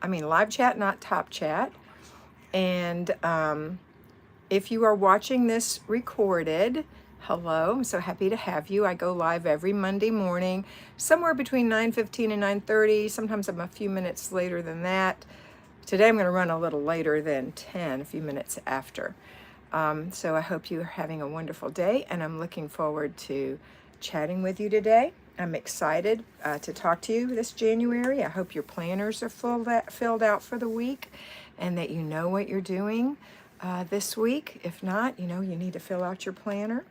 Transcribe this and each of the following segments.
live chat, not top chat. And if you are watching this recorded, hello, I'm so happy to have you. I go live every Monday morning, somewhere between 9:15 and 9:30. Sometimes I'm a few minutes later than that. Today I'm going to run a little later than 10, a few minutes after. So I hope you're having a wonderful day, and I'm looking forward to chatting with you today. I'm excited to talk to you this January. I hope your planners are filled out for the week and that you know what you're doing this week. If not, you need to fill out your planner.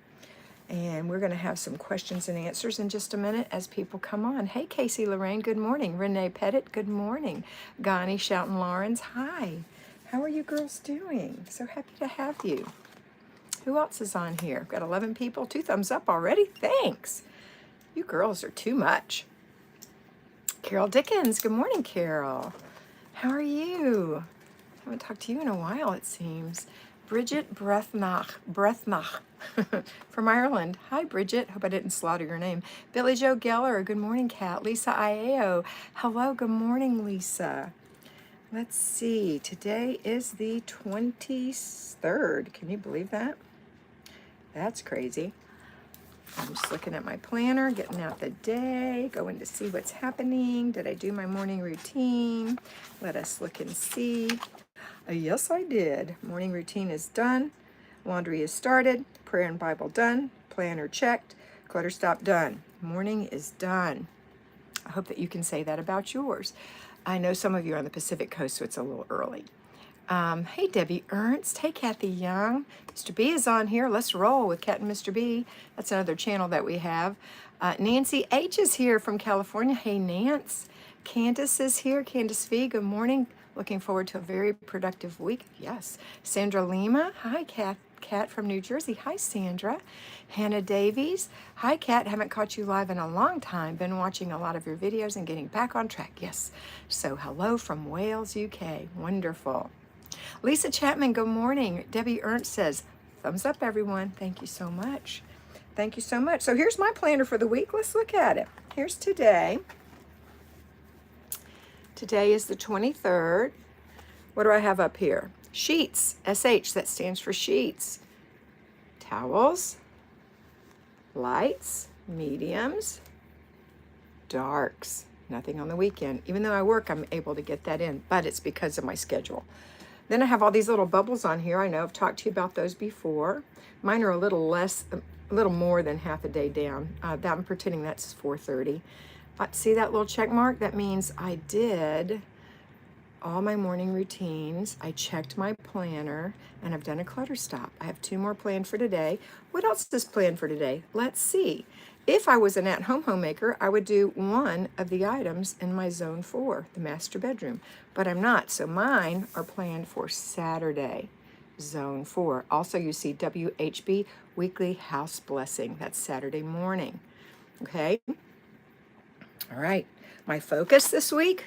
And we're going to have some questions and answers in just a minute as people come on. Hey, Casey Lorraine, good morning. Renee Pettit, good morning. Gani Shoughton Lawrence, hi. How are you girls doing? So happy to have you. Who else is on here? Got 11 people, 2 thumbs up already. Thanks. You girls are too much. Carol Dickens, good morning, Carol. How are you? Haven't talked to you in a while, it seems. Bridget Brethnach from Ireland. Hi, Bridget. Hope I didn't slaughter your name. Billy Joe Geller. Good morning, Kat. Lisa Iao. Hello. Good morning, Lisa. Let's see. Today is the 23rd. Can you believe that? That's crazy. I'm just looking at my planner, getting out the day, going to see what's happening. Did I do my morning routine? Let us look and see. Yes, I did. Morning routine is done. Laundry is started. Prayer and Bible done. Planner checked. Clutter stop done. Morning is done. I hope that you can say that about yours. I know some of you are on the Pacific Coast, so it's a little early. Hey, Debbie Ernst. Hey, Kathy Young. Mr. B is on here. Let's roll with Kat and Mr. B. That's another channel that we have. Nancy H is here from California. Hey, Nance. Candace is here. Candace V, good morning. Looking forward to a very productive week. Yes. Sandra Lima. Hi, Kat from New Jersey. Hi, Sandra. Hannah Davies. Hi, Kat. Haven't caught you live in a long time. Been watching a lot of your videos and getting back on track. Yes. So hello from Wales, UK. Wonderful. Lisa Chapman, good morning. Debbie Ernst says, thumbs up, everyone. Thank you so much. Thank you so much. So here's my planner for the week. Let's look at it. Here's today. Today is the 23rd. What do I have up here? Sheets, SH, that stands for sheets. Towels, lights, mediums, darks. Nothing on the weekend. Even though I work, I'm able to get that in, but it's because of my schedule. Then I have all these little bubbles on here. I know I've talked to you about those before. Mine are a little more than half a day down. That I'm pretending that's 4:30. See that little check mark? That means I did all my morning routines. I checked my planner, and I've done a clutter stop. I have 2 more planned for today. What else is planned for today? Let's see. If I was an at-home homemaker, I would do one of the items in my zone 4, the master bedroom, but I'm not. So mine are planned for Saturday, zone 4. Also, you see WHB, weekly house blessing. That's Saturday morning. Okay. All right. My focus this week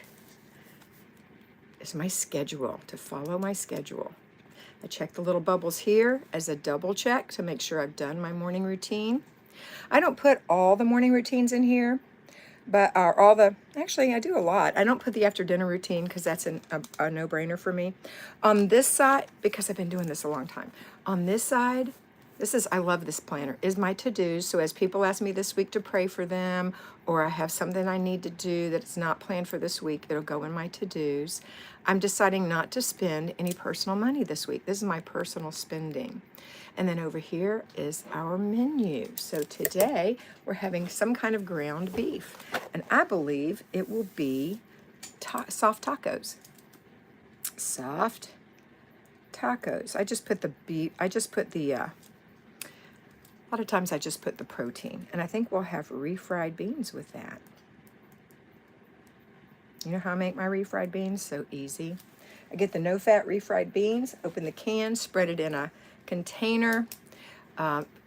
is my schedule, to follow my schedule. I check the little bubbles here as a double check to make sure I've done my morning routine. I don't put all the morning routines in here, but actually I do a lot. I don't put the after dinner routine because that's a no-brainer for me. On this side, because I've been doing this a long time, on this side, I love this planner, is my to-dos. So as people ask me this week to pray for them, or I have something I need to do that's not planned for this week, it'll go in my to-dos. I'm deciding not to spend any personal money this week. This is my personal spending. And then over here is our menu. So today we're having some kind of ground beef, and I believe it will be soft tacos. Soft tacos. I just put the beef, a lot of times I just put the protein, and I think we'll have refried beans with that. You know how I make my refried beans? So easy. I get the no-fat refried beans, open the can, spread it in a container,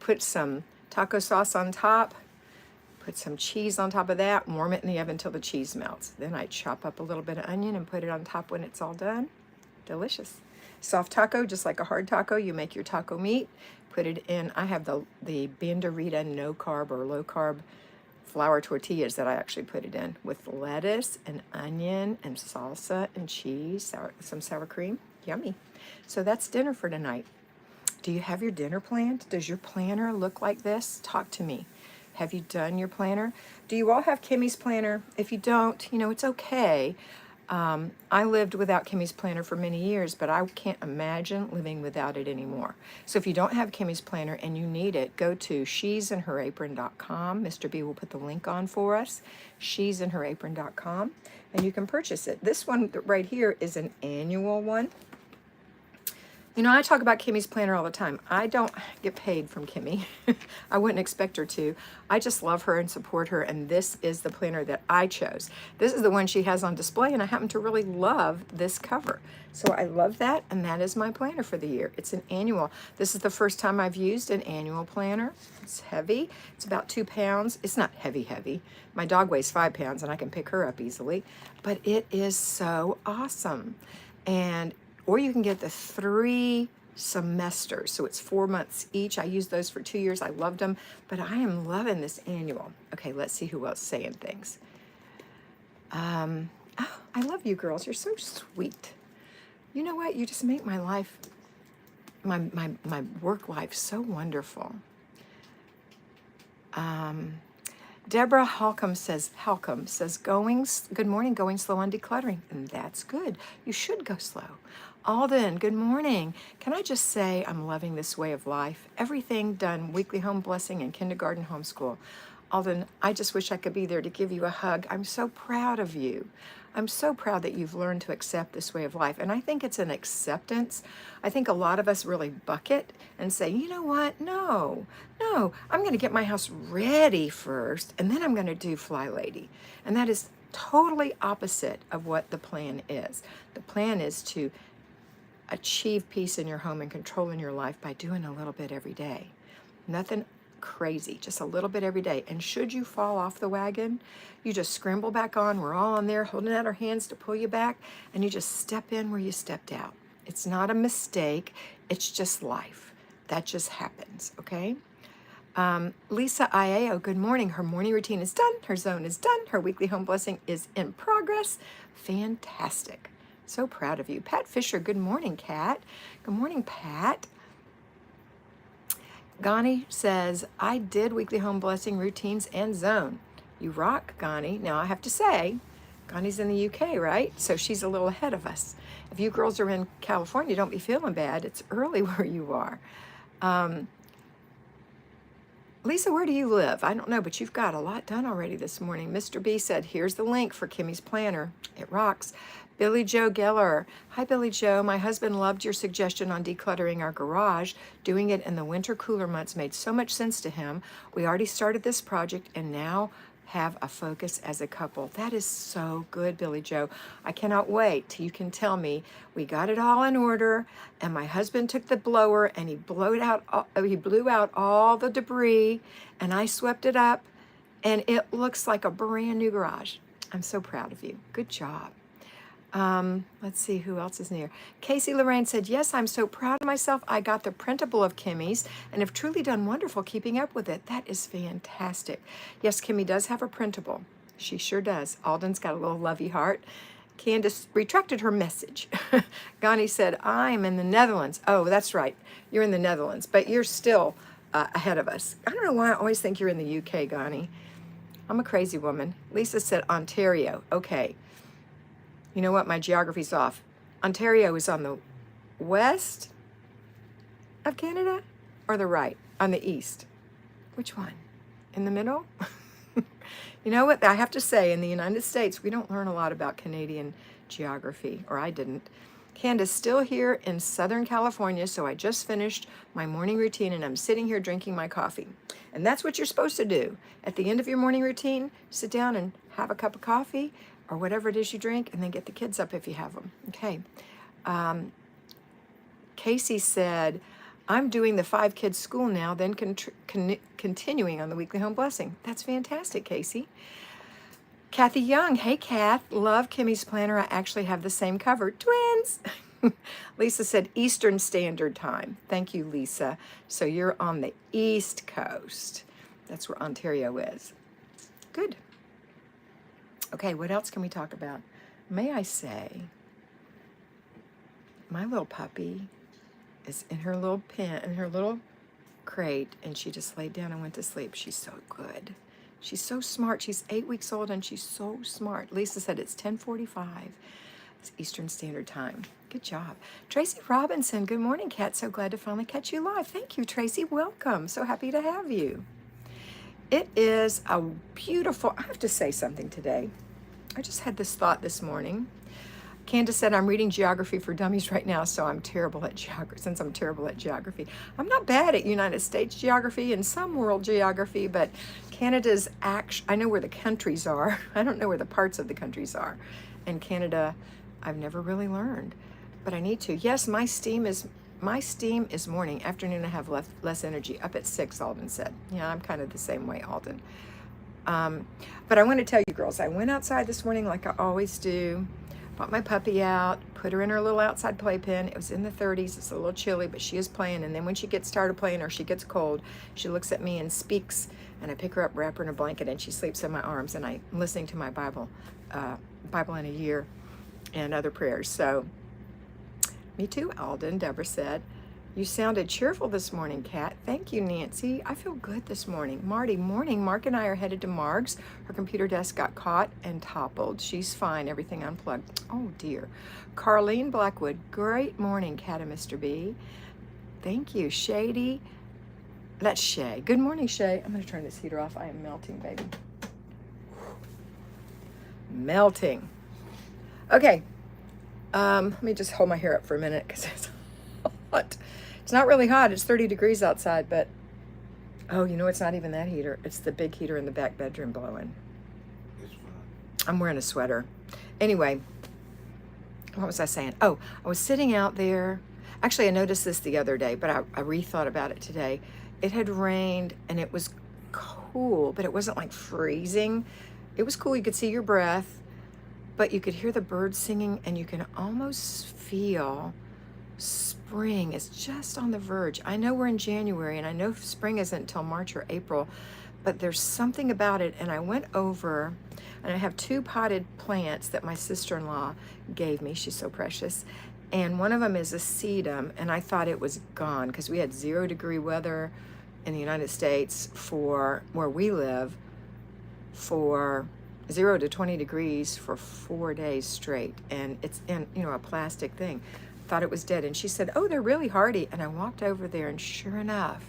put some taco sauce on top, put some cheese on top of that, warm it in the oven until the cheese melts. Then I chop up a little bit of onion and put it on top when it's all done. Delicious. Soft taco, just like a hard taco, you make your taco meat, put it in. I have the Banderita no carb or low carb flour tortillas that I actually put it in with lettuce and onion and salsa and cheese, some sour cream. Yummy. So that's dinner for tonight. Do you have your dinner planned? Does your planner look like this? Talk to me. Have you done your planner? Do you all have Kimmy's planner? If you don't, you know, it's okay. I lived without Kimmy's planner for many years, but I can't imagine living without it anymore. So if you don't have Kimmy's planner and you need it, go to she'sandherapron.com. Mr. B will put the link on for us, she'sandherapron.com, and you can purchase it. This one right here is an annual one. You know, I talk about Kimmy's planner all the time. I don't get paid from Kimmy. I wouldn't expect her to. I just love her and support her, and this is the planner that I chose. This is the one she has on display, and I happen to really love this cover. So I love that, and that is my planner for the year. It's an annual. This is the first time I've used an annual planner. It's heavy. It's about 2 pounds. It's not heavy. My dog weighs 5 pounds, and I can pick her up easily. But it is so awesome. Or you can get the 3 semesters, so it's 4 months each. I used those for 2 years. I loved them, but I am loving this annual. Okay, let's see who else is saying things. Oh, I love you girls. You're so sweet. You know what? You just make my life, my work life so wonderful. Deborah Halcomb says, good morning, going slow on decluttering. And that's good. You should go slow. Alden, good morning. Can I just say I'm loving this way of life? Everything done, weekly home blessing and kindergarten homeschool. Alden, I just wish I could be there to give you a hug. I'm so proud of you. I'm so proud that you've learned to accept this way of life. And I think it's an acceptance. I think a lot of us really bucket and say, you know what? No, I'm going to get my house ready first, and then I'm going to do Flylady. And that is totally opposite of what the plan is. The plan is to achieve peace in your home and control in your life by doing a little bit every day. Nothing crazy, just a little bit every day. And should you fall off the wagon, you just scramble back on. We're all on there holding out our hands to pull you back, and you just step in where you stepped out. It's not a mistake. It's just life. That just happens, okay? Lisa Iao, good morning. Her morning routine is done. Her zone is done. Her weekly home blessing is in progress. Fantastic. So proud of you. Pat Fisher, good morning, Kat. Good morning, Pat. Gani says, I did weekly home blessing routines and zone. You rock, Gani. Now, I have to say, Gani's in the UK, right? So she's a little ahead of us. If you girls are in California, don't be feeling bad. It's early where you are. Lisa, where do you live? I don't know, but you've got a lot done already this morning. Mr. B said, here's the link for Kimmy's planner. It rocks. Billy Joe Geller. Hi, Billy Joe. My husband loved your suggestion on decluttering our garage. Doing it in the winter cooler months made so much sense to him. We already started this project and now have a focus as a couple. That is so good, Billy Joe. I cannot wait till you can tell me we got it all in order, and my husband took the blower and he blew out all the debris, and I swept it up, and it looks like a brand new garage. I'm so proud of you. Good job. Let's see who else is near. Casey Lorraine said, yes, I'm so proud of myself. I got the printable of Kimmy's and have truly done wonderful keeping up with it. That is fantastic. Yes, Kimmy does have a printable. She sure does. Alden's got a little lovey heart. Candace retracted her message. Gani said, I'm in the Netherlands. Oh, that's right. You're in the Netherlands, but you're still ahead of us. I don't know why I always think you're in the UK, Gani. I'm a crazy woman. Lisa said Ontario. Okay. You know what? My geography's off. Ontario is on the west of Canada or the right? On the east. Which one? In the middle? You know what? I have to say, in the United States, we don't learn a lot about Canadian geography, or I didn't. Candace, still here in Southern California, so I just finished my morning routine and I'm sitting here drinking my coffee. And that's what you're supposed to do. At the end of your morning routine, sit down and have a cup of coffee or whatever it is you drink, and then get the kids up if you have them. Okay. Casey said, I'm doing the 5 kids school now, then continuing on the weekly home blessing. That's fantastic, Casey. Kathy Young, hey Kath, love Kimmy's planner. I actually have the same cover. Twins! Lisa said Eastern Standard Time. Thank you, Lisa. So you're on the East Coast. That's where Ontario is. Good. Okay, what else can we talk about? May I say, my little puppy is in her little pen, in her little crate, and she just laid down and went to sleep. She's so good. She's so smart. She's 8 weeks old, and she's so smart. Lisa said it's 10:45. It's Eastern Standard Time. Good job. Tracy Robinson, good morning, Kat. So glad to finally catch you live. Thank you, Tracy. Welcome. So happy to have you. It is a beautiful, I have to say something today. I just had this thought this morning. Candace said, I'm reading Geography for Dummies right now, so I'm terrible at geography. Since I'm terrible at geography, I'm not bad at United States geography and some world geography, but Canada's I know where the countries are. I don't know where the parts of the countries are. And Canada, I've never really learned, but I need to. Yes, my steam is morning. Afternoon, I have less energy. Up at 6, Alden said. Yeah, I'm kind of the same way, Alden. But I want to tell you girls, I went outside this morning like I always do. Brought my puppy out, put her in her little outside playpen. It was in the 30s. It's a little chilly, but she is playing. And then when she gets tired of playing or she gets cold, she looks at me and speaks. And I pick her up, wrap her in a blanket, and she sleeps in my arms. And I'm listening to my Bible in a Year, and other prayers. So, me too, Alden. Deborah said, you sounded cheerful this morning, Kat. Thank you, Nancy. I feel good this morning. Marty, morning. Mark and I are headed to Marg's. Her computer desk got caught and toppled. She's fine. Everything unplugged. Oh, dear. Carlene Blackwood, great morning, Kat and Mr. B. Thank you. Shady, that's Shay. Good morning, Shay. I'm going to turn this heater off. I am melting, baby. Melting. Okay. Let me just hold my hair up for a minute because it's hot. It's not really hot. It's 30 degrees outside, but oh, you know, it's not even that heater. It's the big heater in the back bedroom blowing. It's fine. I'm wearing a sweater. Anyway, what was I saying? Oh, I was sitting out there. Actually, I noticed this the other day, but I rethought about it today. It had rained and it was cool, but it wasn't like freezing. It was cool. You could see your breath, but you could hear the birds singing, and you can almost feel spring is just on the verge. I know we're in January, and I know spring isn't until March or April, but there's something about it. And I went over, and I have 2 potted plants that my sister-in-law gave me. She's so precious. And one of them is a sedum, and I thought it was gone because we had 0-degree weather in the United States for where we live for 0 to 20 degrees for 4 days straight. And it's in, you know, a plastic thing. Thought it was dead. And she said, oh, they're really hardy. And I walked over there, and sure enough,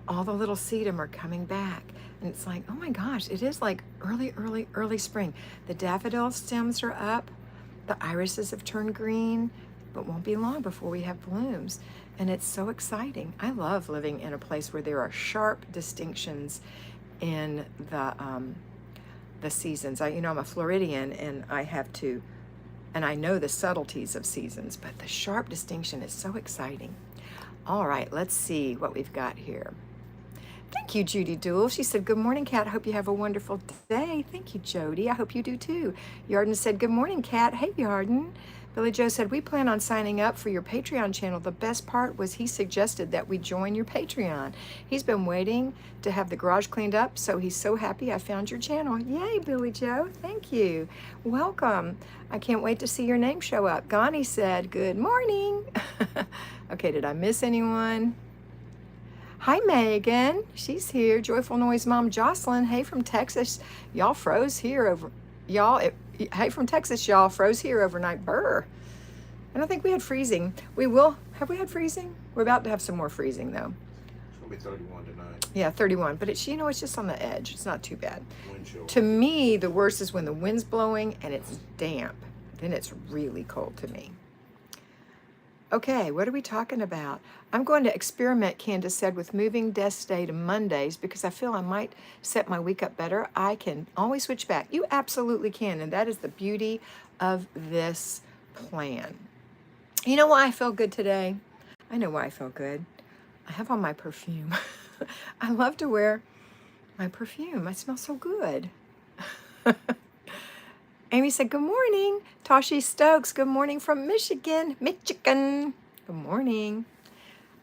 all the little sedum are coming back. And it's like, oh my gosh, it is like early spring. The daffodil stems are up. The irises have turned green, but won't be long before we have blooms. And it's so exciting. I love living in a place where there are sharp distinctions in the seasons. I'm a Floridian, and I know the subtleties of seasons, but the sharp distinction is so exciting. All right, let's see what we've got here. Thank you, Judy Dool. She said, good morning, Kat. I hope you have a wonderful day. Thank you, Jody. I hope you do too. Yarden said, good morning, Kat. Hey, Yarden. Billy Joe said, we plan on signing up for your Patreon channel. The best part was he suggested that we join your Patreon. He's been waiting to have the garage cleaned up, so he's so happy I found your channel. Yay, Billy Joe. Thank you. Welcome. I can't wait to see your name show up. Gani said, good morning. Okay, did I miss anyone? Hi, Megan. She's here. Joyful Noise Mom Jocelyn. Hey, from Texas. Y'all froze here over... Hey, from Texas, y'all froze here overnight. Brr. I don't think we had freezing. We will. Have we had freezing? We're about to have some more freezing, though. It's going to be 31 tonight. Yeah, 31. But it's just on the edge. It's not too bad. Wind chill. To me, the worst is when the wind's blowing and it's damp. Then it's really cold to me. Okay, what are we talking about? I'm going to experiment, Candace said, with moving desk day to Mondays because I feel I might set my week up better. I can always switch back. You absolutely can, and that is the beauty of this plan. You know why I feel good today? I know why I feel good. I have on my perfume. I love to wear my perfume. I smell so good. Amy said, good morning. Toshi Stokes, good morning from Michigan. Good morning.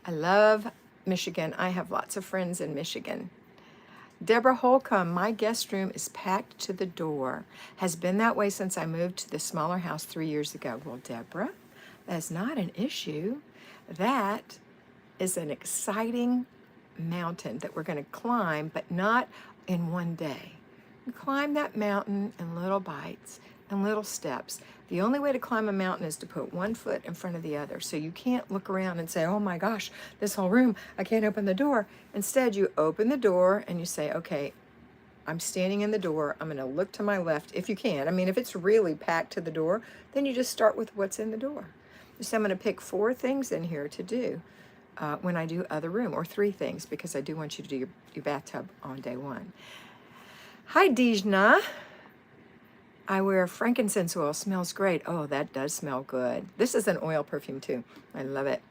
I love Michigan. I have lots of friends in Michigan. Deborah Holcomb, my guest room is packed to the door. Has been that way since I moved to the smaller house 3 years ago. Well, Deborah, that's not an issue. That is an exciting mountain that we're going to climb, but not in one day. We climb that mountain in little bites and little steps. The only way to climb a mountain is to put one foot in front of the other. So you can't look around and say, oh my gosh, this whole room, I can't open the door. Instead, you open the door and you say, okay, I'm standing in the door. I'm going to look to my left if you can. I mean, if it's really packed to the door, then you just start with what's in the door. So I'm going to pick 4 things in here to do when I do other room, or 3 things, because I do want you to do your bathtub on day 1. Hi, Dijna. I wear frankincense oil. Smells great. Oh, that does smell good. This is an oil perfume too. I love it.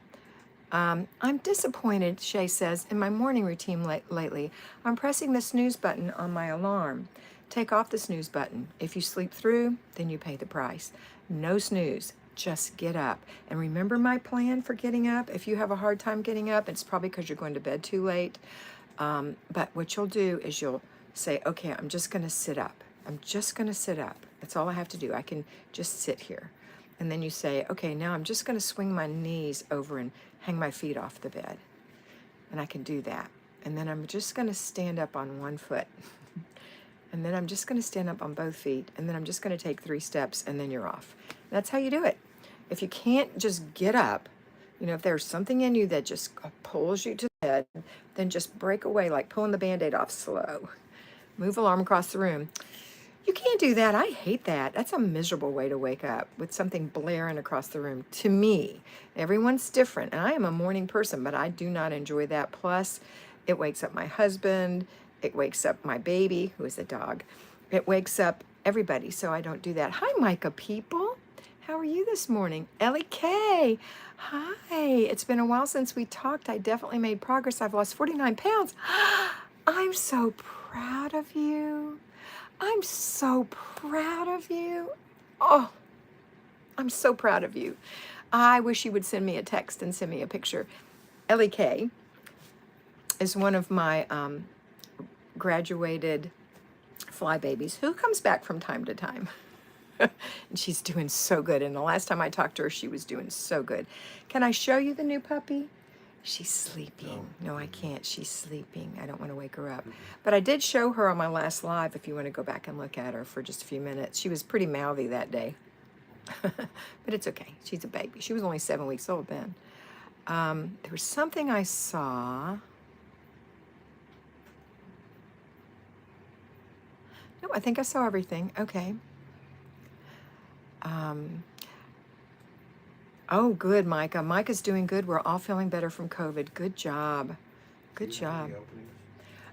I'm disappointed, Shay says, in my morning routine lately. I'm pressing the snooze button on my alarm. Take off the snooze button. If you sleep through, then you pay the price. No snooze. Just get up. And remember my plan for getting up? If you have a hard time getting up, it's probably because you're going to bed too late. But what you'll do is you'll say, okay, I'm just going to sit up. I'm just going to sit up. That's all I have to do. I can just sit here. And then you say, okay, now I'm just going to swing my knees over and hang my feet off the bed. And I can do that. And then I'm just going to stand up on one foot. And then I'm just going to stand up on both feet. And then I'm just going to take 3 steps, and then you're off. That's how you do it. If you can't just get up, you know, if there's something in you that just pulls you to the bed, then just break away, like pulling the Band-Aid off slow. Move alarm across the room. You can't do that. I hate that. That's a miserable way to wake up, with something blaring across the room. To me, everyone's different. And I am a morning person, but I do not enjoy that. Plus, it wakes up my husband. It wakes up my baby, who is a dog. It wakes up everybody, so I don't do that. Hi, Micah people. How are you this morning? Ellie K. Hi. It's been a while since we talked. I definitely made progress. I've lost 49 pounds. I'm so proud of you. I'm so proud of you. Oh, I'm so proud of you. I wish you would send me a text and send me a picture. Ellie K is one of my graduated fly babies who comes back from time to time. And she's doing so good. And the last time I talked to her, she was doing so good. Can I show you the new puppy? She's sleeping. No, I can't. She's sleeping. I don't want to wake her up. But I did show her on my last live, if you want to go back and look at her for just a few minutes. She was pretty mouthy that day. But it's okay. She's a baby. She was only 7 weeks old then. There was something I saw. No, I think I saw everything. Okay. Oh, good, Micah. Micah's doing good. We're all feeling better from COVID. Good job. Good job.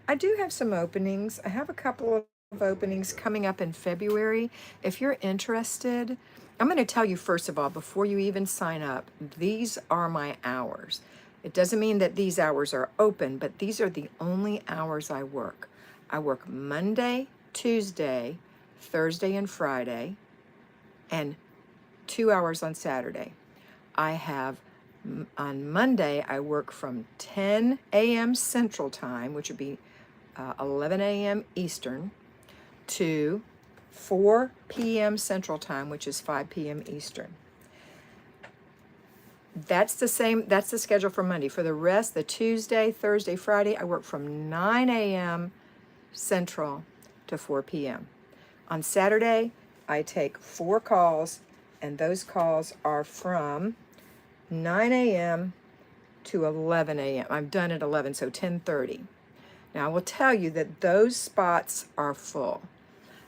I do have some openings. I have a couple of openings coming up in February. If you're interested, I'm going to tell you first of all, before you even sign up, these are my hours. It doesn't mean that these hours are open, but these are the only hours I work. I work Monday, Tuesday, Thursday, and Friday, and 2 hours on Saturday. I have, on Monday, I work from 10 a.m. Central Time, which would be 11 a.m. Eastern, to 4 p.m. Central Time, which is 5 p.m. Eastern. That's the same, that's the schedule for Monday. For the rest, the Tuesday, Thursday, Friday, I work from 9 a.m. Central to 4 p.m. On Saturday, I take 4 calls, and those calls are from 9 a.m. to 11 a.m. I'm done at 11, so 10:30. Now, I will tell you that those spots are full,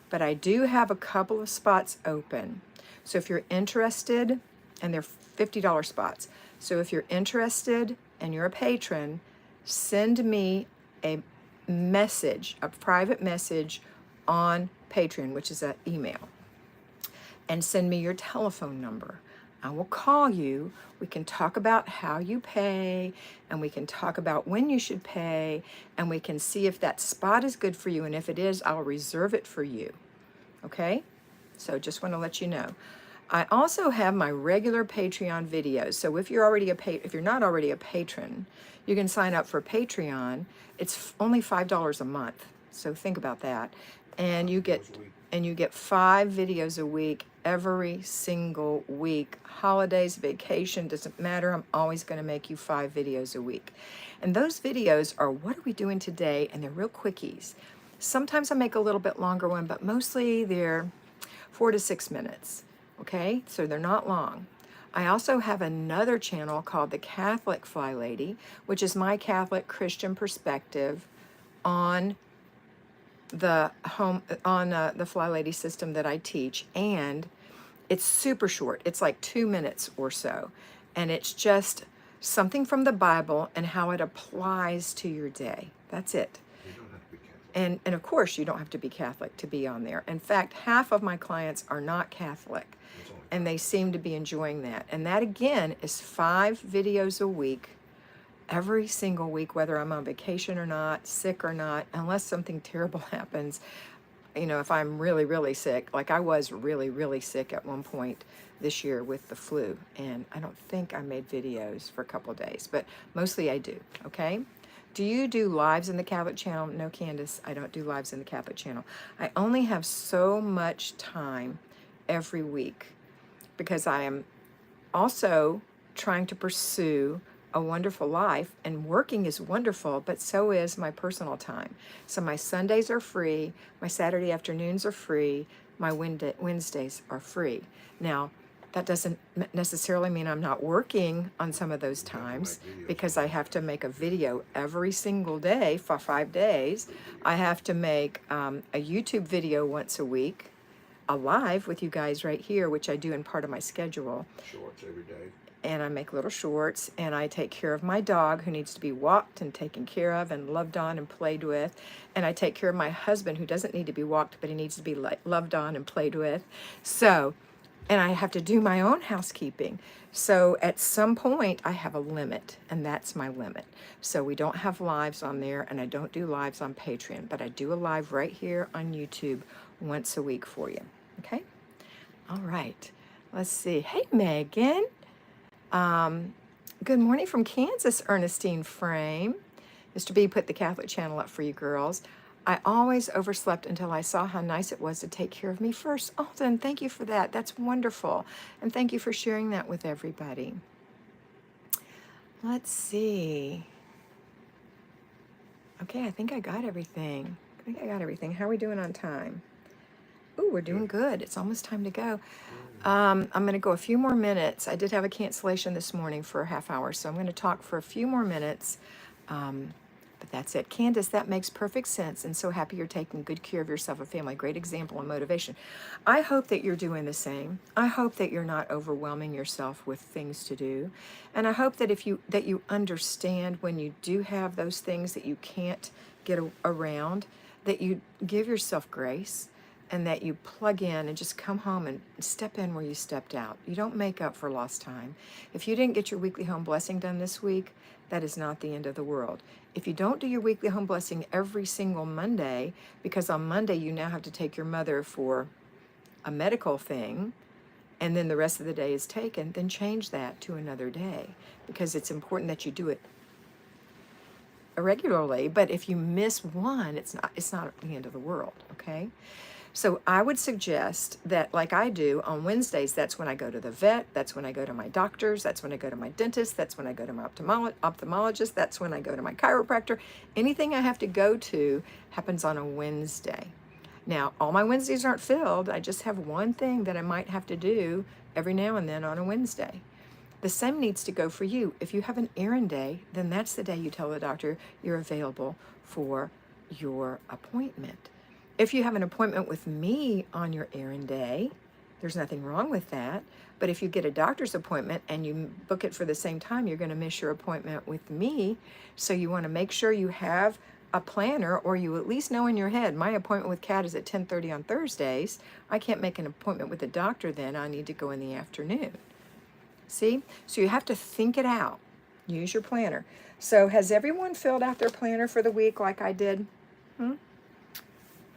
but I do have a couple of spots open. So if you're interested, and they're $50 spots. So if you're interested and you're a patron, send me a message, a private message on Patreon, which is an email, and send me your telephone number. I will call you. We can talk about how you pay, and we can talk about when you should pay, and we can see if that spot is good for you, and if it is, I'll reserve it for you. Okay? So just want to let you know. I also have my regular Patreon videos. So if you're not already a patron, you can sign up for Patreon. It's only $5 a month. So think about that. And you get Once a week. 5 videos a week every single week. Holidays, vacation, doesn't matter. I'm always going to make you 5 videos a week. And those videos are what are we doing today? And they're real quickies. Sometimes I make a little bit longer one, but mostly they're 4 to 6 minutes. Okay, so they're not long. I also have another channel called the Catholic Flylady, which is my Catholic Christian perspective on the Flylady system that I teach, and it's super short. It's like 2 minutes or so, and it's just something from the Bible and how it applies to your day. That's it. You don't have to be Catholic. And of course, you don't have to be Catholic to be on there. In fact, half of my clients are not Catholic, It's only and they seem to be enjoying that. And that again is 5 videos a week, every single week, whether I'm on vacation or not, sick or not, unless something terrible happens. You know, if I'm really, really sick, like I was really, really sick at one point this year with the flu, and I don't think I made videos for a couple of days, but mostly I do, okay? Do you do lives in the Catholic channel? No, Candace, I don't do lives in the Catholic channel. I only have so much time every week because I am also trying to pursue a wonderful life, and working is wonderful, but so is my personal time. So my Sundays are free, my Saturday afternoons are free, my Wednesdays are free. Now, that doesn't necessarily mean I'm not working on some of those times, because I have to make a video every single day for 5 days. I have to make a YouTube video once a week, a live with you guys right here, which I do in part of my schedule. shorts every day. And I make little shorts, and I take care of my dog who needs to be walked and taken care of and loved on and played with. And I take care of my husband who doesn't need to be walked, but he needs to be loved on and played with. So, and I have to do my own housekeeping. So at some point I have a limit, and that's my limit. So we don't have lives on there, and I don't do lives on Patreon, but I do a live right here on YouTube once a week for you. Okay? All right. Let's see. Hey, Megan. Good morning from Kansas, Ernestine Frame. Mr. B put the Catholic channel up for you girls. I always overslept until I saw how nice it was to take care of me first. Oh, then thank you for that. That's wonderful. And thank you for sharing that with everybody. Let's see. Okay, I think I got everything. How are we doing on time? Ooh, we're doing good. It's almost time to go. I'm going to go a few more minutes. I did have a cancellation this morning for a half hour, so I'm going to talk for a few more minutes. But that's it. Candace, that makes perfect sense, and so happy you're taking good care of yourself and family. Great example and motivation. I hope that you're doing the same. I hope that you're not overwhelming yourself with things to do. And I hope that you understand when you do have those things that you can't get around, that you give yourself grace, and that you plug in and just come home and step in where you stepped out. You don't make up for lost time. If you didn't get your weekly home blessing done this week, that is not the end of the world. If you don't do your weekly home blessing every single Monday, because on Monday you now have to take your mother for a medical thing, and then the rest of the day is taken, then change that to another day, because it's important that you do it regularly. But if you miss one, it's not the end of the world, okay? So I would suggest that, like I do on Wednesdays, that's when I go to the vet, that's when I go to my doctors, that's when I go to my dentist, that's when I go to my ophthalmologist, that's when I go to my chiropractor. Anything I have to go to happens on a Wednesday. Now, all my Wednesdays aren't filled. I just have one thing that I might have to do every now and then on a Wednesday. The same needs to go for you. If you have an errand day, then that's the day you tell the doctor you're available for your appointment. If you have an appointment with me on your errand day, there's nothing wrong with that. But if you get a doctor's appointment and you book it for the same time, you're going to miss your appointment with me. So you want to make sure you have a planner, or you at least know in your head, my appointment with Kat is at 10:30 on Thursdays. I can't make an appointment with the doctor then. I need to go in the afternoon. See? So you have to think it out. Use your planner. So has everyone filled out their planner for the week like I did?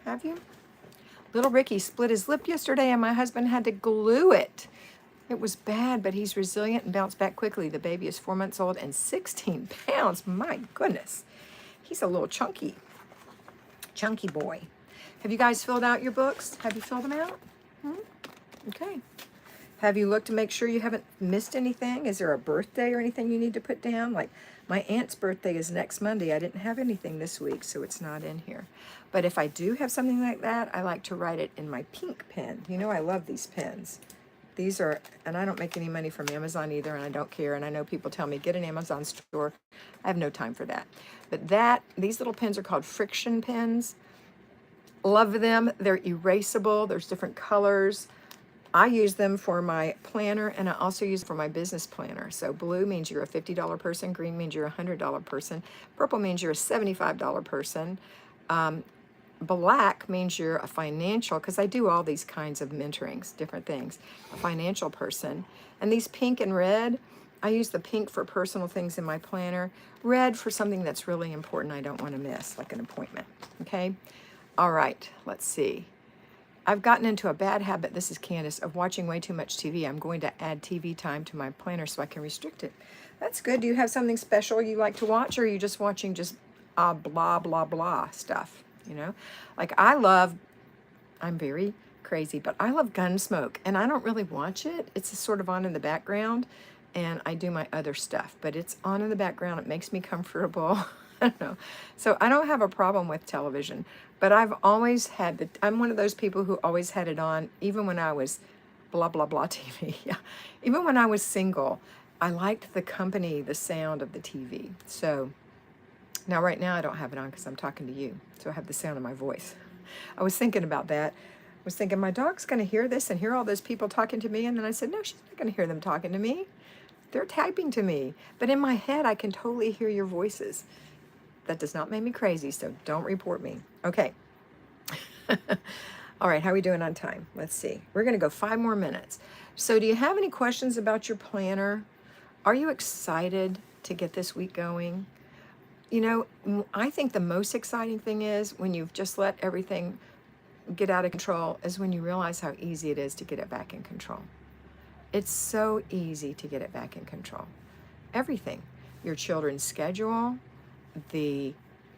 Have you? Little Ricky split his lip yesterday, and my husband had to glue it. It was bad, but he's resilient and bounced back quickly. The baby is 4 months old and 16 pounds. My goodness. He's a little chunky Chunky boy. Have you guys filled out your books? Have you filled them out? Okay. Have you looked to make sure you haven't missed anything? Is there a birthday or anything you need to put down? Like my aunt's birthday is next Monday. I didn't have anything this week, so it's not in here. But if I do have something like that, I like to write it in my pink pen. You know, I love these pens. These are, and I don't make any money from Amazon either, and I don't care. And I know people tell me, get an Amazon store. I have no time for that. But these little pens are called friction pens. Love them. They're erasable. There's different colors. I use them for my planner, and I also use them for my business planner. So blue means you're a $50 person. Green means you're a $100 person. Purple means you're a $75 person. Black means you're a financial, because I do all these kinds of mentorings, different things, a financial person. And these pink and red, I use the pink for personal things in my planner, red for something that's really important I don't want to miss, like an appointment, okay? All right, let's see. I've gotten into a bad habit, this is Candace, of watching way too much TV. I'm going to add TV time to my planner so I can restrict it. That's good. Do you have something special you like to watch, or are you just watching just blah, blah, blah stuff? You know, like I'm very crazy, but I love Gunsmoke, and I don't really watch it. It's just sort of on in the background, and I do my other stuff, but it's on in the background. It makes me comfortable. I don't know. So I don't have a problem with television, but I've always had I'm one of those people who always had it on, even when I was blah, blah, blah TV. Yeah. Even when I was single, I liked the company, the sound of the TV. So now right now I don't have it on because I'm talking to you. So I have the sound of my voice. I was thinking about that. I was thinking my dog's going to hear this and hear all those people talking to me. And then I said, no, she's not going to hear them talking to me. They're typing to me. But in my head, I can totally hear your voices. That does not make me crazy, so don't report me. Okay. All right, how are we doing on time? Let's see. We're going to go 5 more minutes. So do you have any questions about your planner? Are you excited to get this week going? You know, I think the most exciting thing is when you've just let everything get out of control is when you realize how easy it is to get it back in control. It's so easy to get it back in control. Everything. Your children's schedule,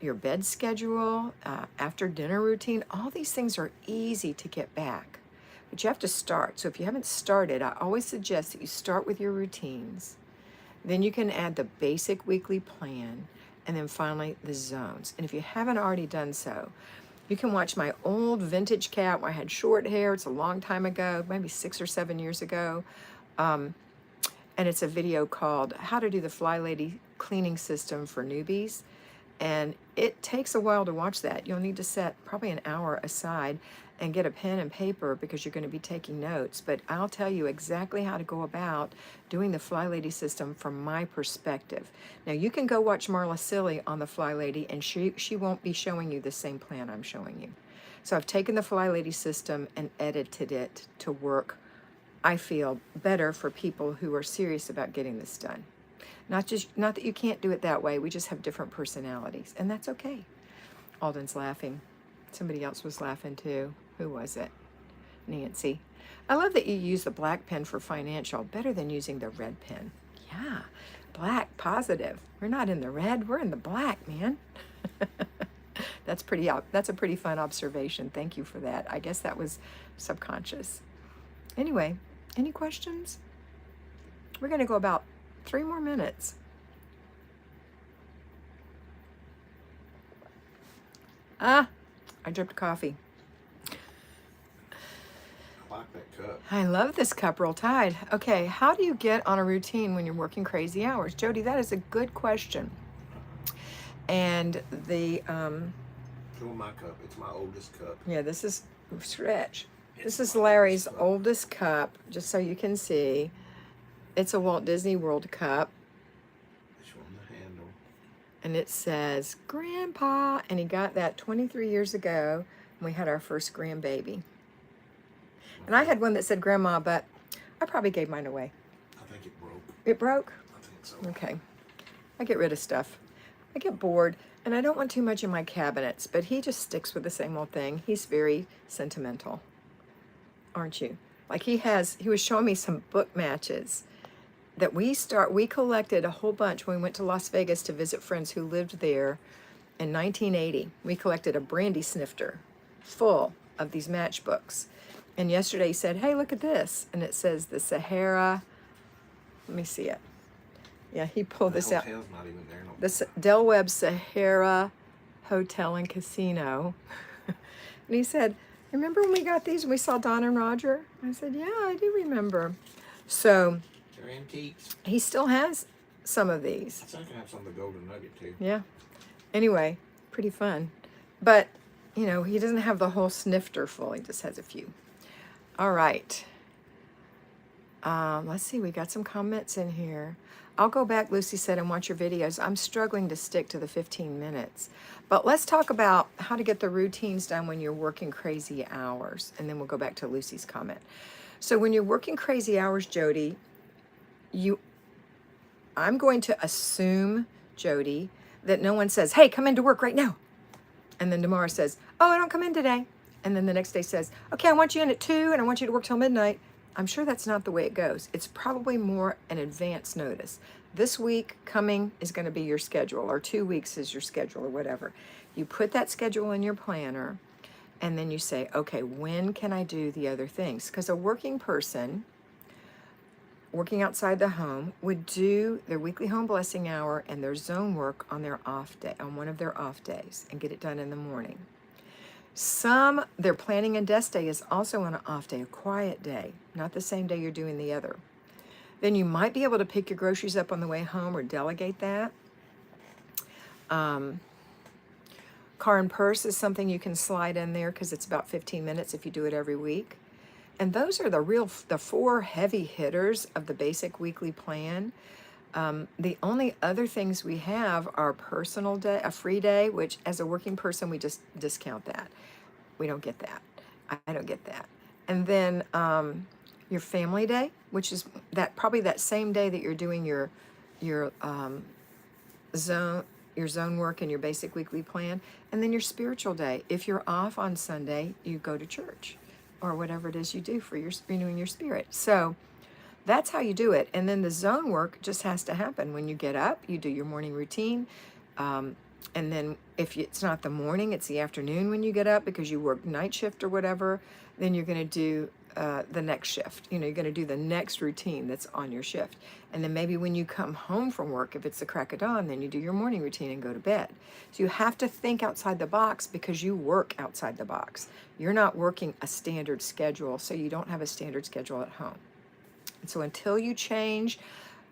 your bed schedule, after dinner routine, all these things are easy to get back. But you have to start. So if you haven't started, I always suggest that you start with your routines. Then you can add the basic weekly plan, and then finally the zones. And if you haven't already done so, you can watch my old vintage cat where I had short hair. It's a long time ago, maybe 6 or 7 years ago. And it's a video called How to Do the Flylady Cleaning System for Newbies. And it takes a while to watch that. You'll need to set probably an hour aside and get a pen and paper because you're going to be taking notes. But I'll tell you exactly how to go about doing the Flylady system from my perspective. Now, you can go watch Marla Silly on the Flylady, and she won't be showing you the same plan I'm showing you. So I've taken the Flylady system and edited it to work, I feel, better for people who are serious about getting this done. Not that you can't do it that way. We just have different personalities, and that's okay. Alden's laughing. Somebody else was laughing too. Who was it? Nancy. I love that you use the black pen for financial, better than using the red pen. Yeah, black, positive. We're not in the red, we're in the black, man. That's a pretty fun observation. Thank you for that. I guess that was subconscious. Anyway, any questions? We're going to go about 3 more minutes. I dripped coffee. I like that cup. I love this cup, Roll Tide. Okay, how do you get on a routine when you're working crazy hours? Jody, that is a good question. And the Fill my cup. It's my oldest cup. yeah, this is stretch. This is Larry's oldest cup, just so you can see. It's a Walt Disney World cup. It's on the handle. And it says Grandpa, and he got that 23 years ago when we had our first grandbaby. And I had one that said Grandma, but I probably gave mine away. I think it broke. It broke? I think so. Okay. I get rid of stuff. I get bored, and I don't want too much in my cabinets, but he just sticks with the same old thing. He's very sentimental, aren't you? Like he was showing me some book matches that we collected a whole bunch when we went to Las Vegas to visit friends who lived there, in 1980. We collected a brandy snifter full of these matchbooks. And yesterday he said, hey, look at this. And it says the Sahara, let me see it. Yeah, he pulled The this out. hotel's not even there no more. The Del Webb Sahara Hotel and Casino. And he said, remember when we got these and we saw Don and Roger? I said, yeah, I do remember. So They're antiques. he still has some of these. I think I can have some of the golden nugget too. Yeah. Anyway, pretty fun. But, you know, he doesn't have the whole snifter full. He just has a few. All right. Let's see. We got some comments in here. I'll go back, Lucy said, and watch your videos. I'm struggling to stick to the 15 minutes. But let's talk about how to get the routines done when you're working crazy hours. And then we'll go back to Lucy's comment. So when you're working crazy hours, Jody, I'm going to assume, Jody, that no one says, hey, come into work right now. And then tomorrow says, oh, I don't come in today. And then the next day says, okay, I want you in at 2 and I want you to work till midnight. I'm sure that's not the way it goes. It's probably more an advance notice. This week coming is going to be your schedule, or 2 weeks is your schedule, or whatever. You put that schedule in your planner, and then you say, okay, when can I do the other things? Because a working person working outside the home would do their weekly home blessing hour and their zone work on their off day, on one of their off days, and get it done in the morning. Their planning and desk day is also on an off day, a quiet day, not the same day you're doing the other. Then you might be able to pick your groceries up on the way home or delegate that. Car and purse is something you can slide in there because it's about 15 minutes if you do it every week. And those are the 4 heavy hitters of the basic weekly plan. The only other things we have are personal day, a free day, which as a working person, we just discount that. We don't get that. I don't get that. And then your family day, which is probably that same day that you're doing your zone work and your basic weekly plan. And then your spiritual day. If you're off on Sunday, you go to church or whatever it is you do for your renewing your spirit. So that's how you do it. And then the zone work just has to happen. When you get up, you do your morning routine. And then if it's not the morning, it's the afternoon when you get up because you work night shift or whatever, then you're going to do the next shift. You know, you're going to do the next routine that's on your shift. And then maybe when you come home from work, if it's the crack of dawn, then you do your morning routine and go to bed. So you have to think outside the box because you work outside the box. You're not working a standard schedule, so you don't have a standard schedule at home. And so until you change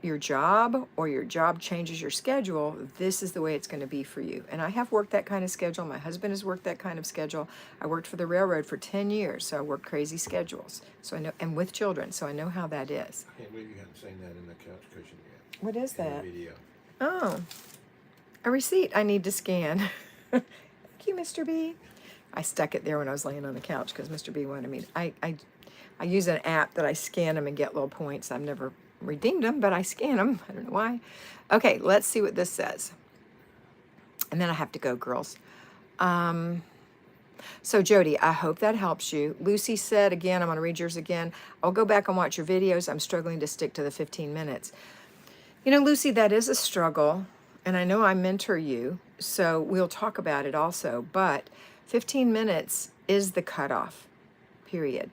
your job or your job changes your schedule, this is the way it's going to be for you. And I have worked that kind of schedule. My husband has worked that kind of schedule. I worked for the railroad for 10 years, so I worked crazy schedules. So I know, and with children, so I know how that is. I can't believe you haven't seen that in the couch cushion yet. What is In that? the video. Oh, a receipt I need to scan. Thank you, Mr. B. I stuck it there when I was laying on the couch because Mr. B wanted me. I use an app that I scan them and get little points. I've never redeemed them, but I scan them. I don't know why. Okay, let's see what this says. And then I have to go, girls. So Jody, I hope that helps you. Lucy said, again, I'm going to read yours again. I'll go back and watch your videos. I'm struggling to stick to the 15 minutes. You know, Lucy, that is a struggle. And I know I mentor you, so we'll talk about it also. But 15 minutes is the cutoff, period.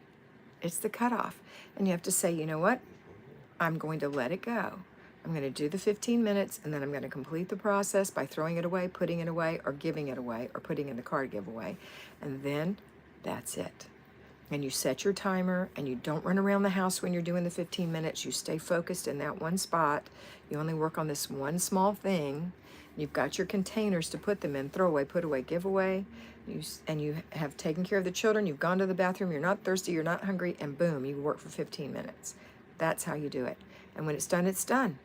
It's the cutoff. And you have to say, you know what? I'm going to let it go. I'm going to do the 15 minutes, and then I'm going to complete the process by throwing it away, putting it away, or giving it away, or putting in the car to give away. And then that's it. And you set your timer, and you don't run around the house when you're doing the 15 minutes. You stay focused in that one spot. You only work on this one small thing. You've got your containers to put them in. Throw away, put away, give away. And you have taken care of the children. You've gone to the bathroom. You're not thirsty. You're not hungry. And boom, you work for 15 minutes. That's how you do it. And when it's done, it's done.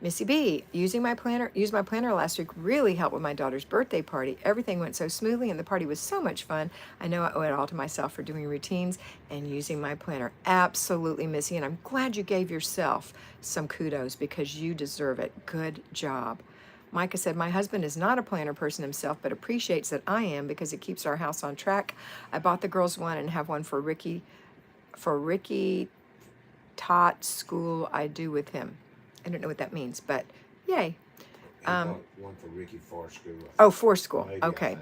Missy B, used my planner last week, really helped with my daughter's birthday party. Everything went so smoothly and the party was so much fun. I know I owe it all to myself for doing routines and using my planner. Absolutely, Missy. And I'm glad you gave yourself some kudos because you deserve it. Good job. Micah said, my husband is not a planner person himself, but appreciates that I am because it keeps our house on track. I bought the girls one and have one for Ricky Tot school I do with him. I don't know what that means, but yay. One for Ricky for school. Oh, for school. Maybe, I Okay. think.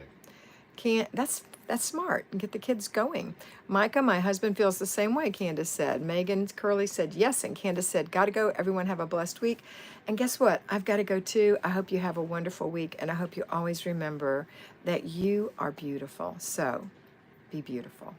Can't, that's smart. Get the kids going. Micah, my husband, feels the same way, Candace said. Megan Curley said yes, and Candace said, gotta go. Everyone have a blessed week. And guess what? I've got to go too. I hope you have a wonderful week, and I hope you always remember that you are beautiful. So be beautiful.